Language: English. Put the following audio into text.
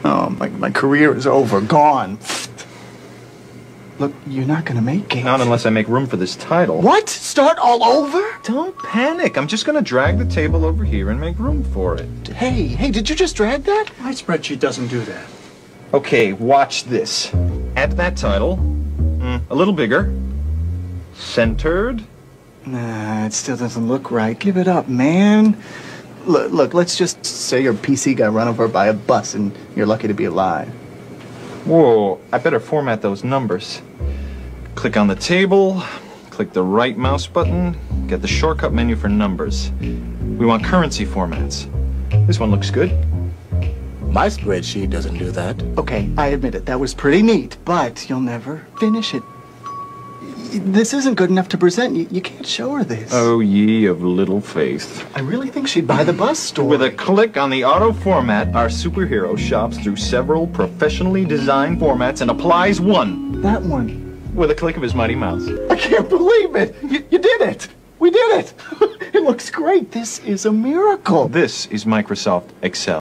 Oh, my career is over, gone. Look, you're not gonna make it. Not unless I make room for this title. What? Start all over? Don't panic. I'm just gonna drag the table over here and make room for it. Hey, did you just drag that? My spreadsheet doesn't do that. Okay, watch this. Add that title. A little bigger. Centered. Nah, it still doesn't look right. Give it up, man. Look, let's just say your PC got run over by a bus and you're lucky to be alive. Whoa, I better format those numbers. Click on the table, click the right mouse button, get the shortcut menu for numbers. We want currency formats. This one looks good. My spreadsheet doesn't do that. Okay, I admit it, that was pretty neat, but you'll never finish it. This isn't good enough to present. You can't show her this. Oh, ye of little faith. I really think she'd buy the bus store. With a click on the auto format, our superhero shops through several professionally designed formats and applies one. That one. With a click of his mighty mouse. I can't believe it. You did it. We did it. It looks great. This is a miracle. This is Microsoft Excel.